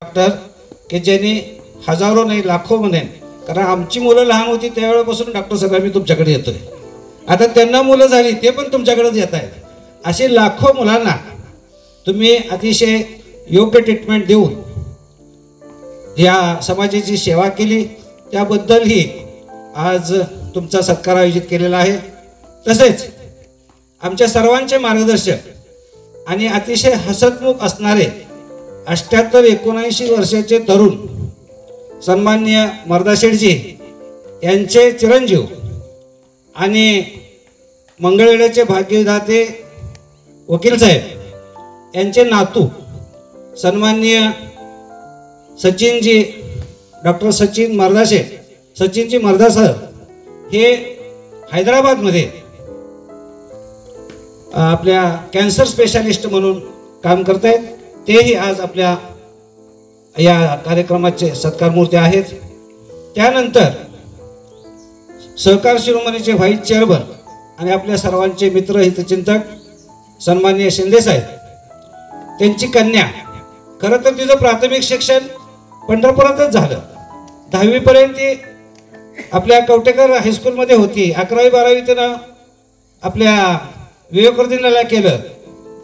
Doctor की ज्यांनी हजारो नाही लाखो म्हणेन, कारण आमची मुलं लहान होती त्यावेळेपासून डॉक्टर साहेब आम्ही तुमच्याकडे येतोय. आता त्यांना मुलं झाली ते पण तुमच्याकडेच येत आहेत. असे लाखो मुलांना तुम्ही अतिशय योग्य ट्रीटमेंट देऊन या समाजाची सेवा केली, त्याबद्दलही आज तुमचा सत्कार आयोजित केलेला आहे. तसेच आमच्या सर्वांचे मार्गदर्शक आणि अतिशय हसतमुख असणारे 78-79 वर्षाचे तरुण सन्माननीय मर्दाशेठजी यांचे चिरंजीव आणि मंगळवेढ्याचे भाग्यविधाते वकील साहेब यांचे नातू सन्माननीय सचिनजी डॉक्टर सचिन मर्दाशेठ, सचिनजी मर्दासाहेब हे हैदराबादमध्ये आपल्या कॅन्सर स्पेशालिस्ट म्हणून काम करत आहेत. तेही आज आपल्या या कार्यक्रमाचे सत्कारमूर्ती आहेत. त्यानंतर सहकार शिरोमणीचे व्हाईस चेअरमन आणि आपल्या सर्वांचे मित्र हितचिंतक सन्माननीय शिंदे साहेब, त्यांची कन्या, खरं तर तिचं प्राथमिक शिक्षण पंढरपुरातच झालं. 10वी पर्यंत ती आपल्या कवटेकर हायस्कूलमध्ये होती. 11वी-12वी तिनं आपल्या विवेकवर्धिनीला केलं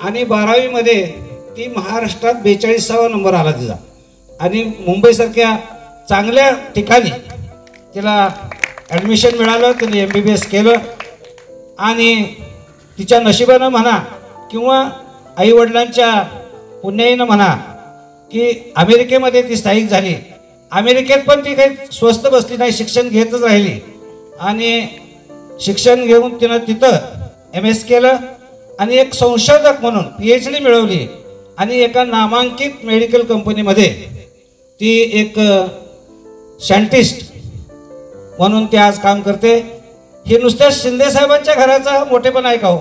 आणि 12वीमध्ये ती महाराष्ट्रात 42वा नंबर आला तिचा. आणि मुंबईसारख्या चांगल्या ठिकाणी तिला ॲडमिशन मिळालं. तिने MBBS केलं आणि तिच्या नशिबानं म्हणा किंवा आईवडिलांच्या पुण्याईनं म्हणा की अमेरिकेमध्ये ती स्थायिक झाली. अमेरिकेत पण ती काही स्वस्त बसली नाही, शिक्षण घेतच राहिली आणि शिक्षण घेऊन तिनं तिथं MS केलं आणि एक संशोधक म्हणून PhD मिळवली आणि एका नामांकित मेडिकल कंपनीमध्ये ती एक सायंटिस्ट म्हणून ती आज काम करते. हे नुसत्या शिंदे साहेबांच्या घराचा मोठेपणा आहे का हो?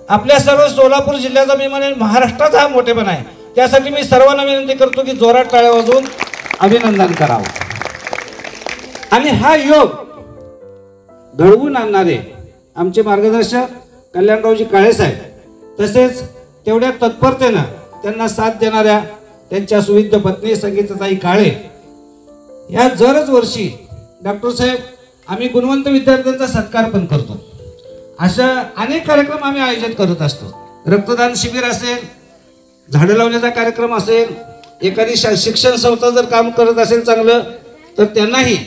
आपल्या सर्व सोलापूर जिल्ह्याचा, मी म्हणेन महाराष्ट्राचा हा मोठेपणा आहे. त्यासाठी मी सर्वांना विनंती करतो की जोरात टाळ्या वाजवून अभिनंदन करावं. आणि हा योग घडवून आणणारे आमचे मार्गदर्शक कल्याणरावजी काळे साहेब, तसेच तेवढ्या तत्परतेनं त्यांना साथ देणाऱ्या त्यांच्या सुविद्य पत्नी संगीताताई काळे, या दरच वर्षी डॉक्टर साहेब आम्ही गुणवंत विद्यार्थ्यांचा सत्कार पण करतो. अशा अनेक कार्यक्रम आम्ही आयोजित करत असतो. रक्तदान शिबिर असेल, झाडं लावण्याचा कार्यक्रम असेल, एखादी शिक्षण संस्था जर काम करत असेल चांगलं तर त्यांनाही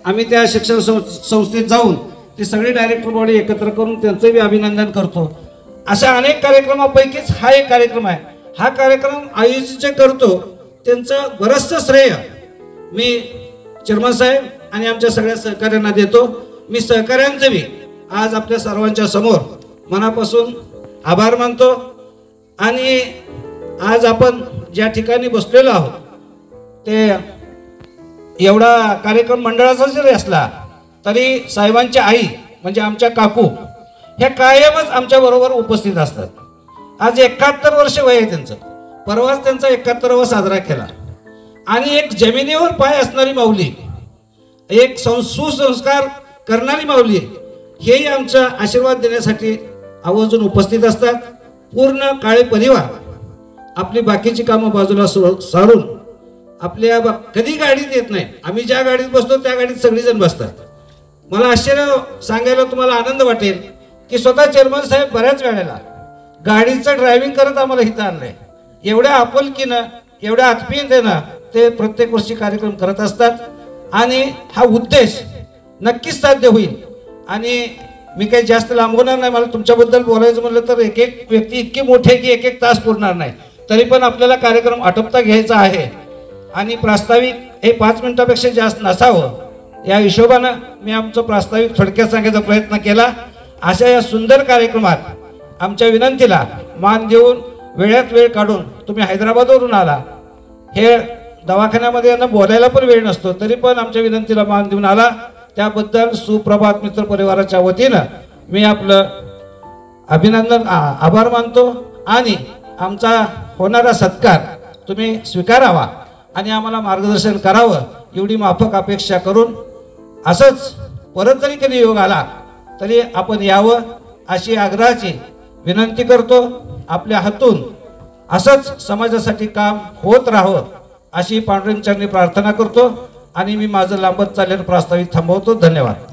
आम्ही त्या शिक्षण संस्थेत जाऊन ती सगळी डायरेक्टर बॉडी एकत्र करून त्यांचंही अभिनंदन करतो. अशा अनेक कार्यक्रमापैकीच हा एक कार्यक्रम आहे. हा कार्यक्रम आयोजित जे करतो त्यांचं बरंचसं श्रेय मी चेअरमन साहेब आणि आमच्या सगळ्या सहकाऱ्यांना देतो. मी सहकाऱ्यांचे बी आज आपल्या सर्वांच्या समोर मनापासून आभार मानतो. आणि आज आपण ज्या ठिकाणी बसलेलो आहोत ते एवढा कार्यक्रम मंडळाचा जरी असला तरी साहेबांच्या आई म्हणजे आमच्या काकू ह्या कायमच आमच्या बरोबर उपस्थित असतात. आज 71 वर्ष वय आहे त्यांचं. परवाच त्यांचा 71वा साजरा केला. आणि एक जमिनीवर पाय असणारी माऊली, एक सुसंस्कार करणारी माऊली, हेही आमचा आशीर्वाद देण्यासाठी आवर्जून उपस्थित असतात. पूर्ण काळे परिवार आपली बाकीची कामं बाजूला सारून आपल्या कधी गाडीत येत नाही. आम्ही ज्या गाडीत बसतो त्या गाडीत सगळीजण बसतात. मला आश्चर्य सांगायला तुम्हाला आनंद वाटेल की स्वतः चेअरमन साहेब बऱ्याच वेळेला गाडीचं ड्रायव्हिंग करत आम्हाला इथं आणलंय. एवढ्या आपुलकीनं, एवढ्या आत्मीयतेनं ते प्रत्येक वर्षी कार्यक्रम करत असतात. आणि हा उद्देश नक्कीच साध्य होईल. आणि मी काही जास्त लांबवणार नाही. मला तुमच्याबद्दल बोलायचं म्हटलं तर एक एक व्यक्ती इतकी मोठी आहे की एक एक तास पुरणार नाही. तरी पण आपल्याला कार्यक्रम आटोपता घ्यायचा आहे आणि प्रास्ताविक हे 5 मिनिटापेक्षा जास्त नसावं या हिशोबानं मी आमचं प्रास्ताविक थोडक्यात सांगायचा प्रयत्न केला. अशा या सुंदर कार्यक्रमात आमच्या विनंतीला मान देऊन वेळात वेळ काढून तुम्ही हैदराबादवरून आला. हे दवाखान्यामध्ये यांना बोलायला पण वेळ नसतो, तरी पण आमच्या विनंतीला मान देऊन आला. त्याबद्दल सुप्रभात मित्र परिवाराच्या वतीनं मी आपलं अभिनंदन आभार मानतो. आणि आमचा होणारा सत्कार तुम्ही स्वीकारावा आणि आम्हाला मार्गदर्शन करावं एवढी माफक अपेक्षा करून, असंच परत जरी कधी योग आला तरी आपण यावं अशी आग्रहाची विनंती करतो. आपल्या हातून असंच समाजासाठी काम होत राहावं अशी पांडुरंग चरणी प्रार्थना करतो आणि मी माझं लांबत चाललेलं प्रास्ताविक थांबवतो. धन्यवाद.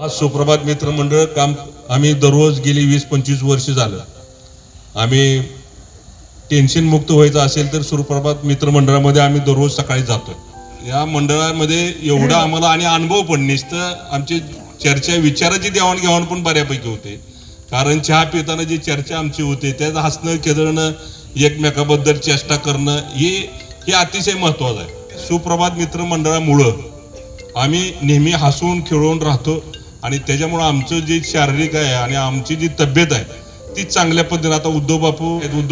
आज सुप्रभात मित्र मंडळ काम आम्ही दररोज गेली 20-25 वर्ष झालं आम्ही टेन्शन मुक्त व्हायचं असेल तर सुप्रभात मित्र मंडळामध्ये आम्ही दररोज सकाळी जातो. या मंडळामध्ये एवढा आम्हाला आणि अनुभव पण नुसतं आमची चर्चा विचाराची देवाणघेवाण पण बऱ्यापैकी होते. कारण चहा पिताना जी चर्चा आमची होते त्यात हसणं खेळणं एकमेकाबद्दल चेष्टा करणं हे अतिशय महत्त्वाचं आहे. सुप्रभात मित्र मंडळामुळं आम्ही नेहमी हसून खेळून राहतो आणि त्याच्यामुळं आमचं जे शारीरिक आहे आणि आमची जी तब्येत आहे ती चांगल्या पद्धतीने आता उद्धव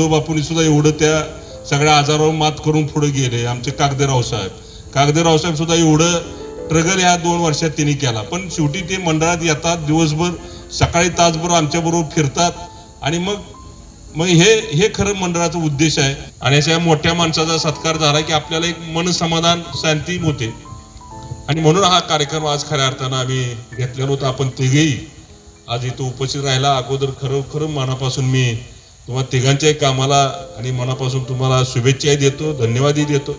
बापूंनी सुद्धा एवढं त्या सगळ्या आजारावर मात करून पुढे गेले. आमचे कागदेराव साहेब सुद्धा एवढं ट्रगल ह्या 2 वर्षात त्यांनी केला. पण शेवटी ते मंडळात येतात दिवसभर सकाळी तासभर आमच्याबरोबर फिरतात आणि मग हे खरं मंडळाचा उद्देश आहे. आणि अशा मोठ्या माणसाचा सत्कार झाला की आपल्याला एक मन समाधान शांती होते आणि म्हणून हा कार्यक्रम आज खऱ्या अर्थानं आम्ही घेतलेला होता. आपण तिघेही आज इथं उपस्थित राहिला. अगोदर खरं मनापासून मी तुम्हा तिघांच्याही कामाला आणि मनापासून तुम्हाला शुभेच्छाही देतो, धन्यवादही देतो.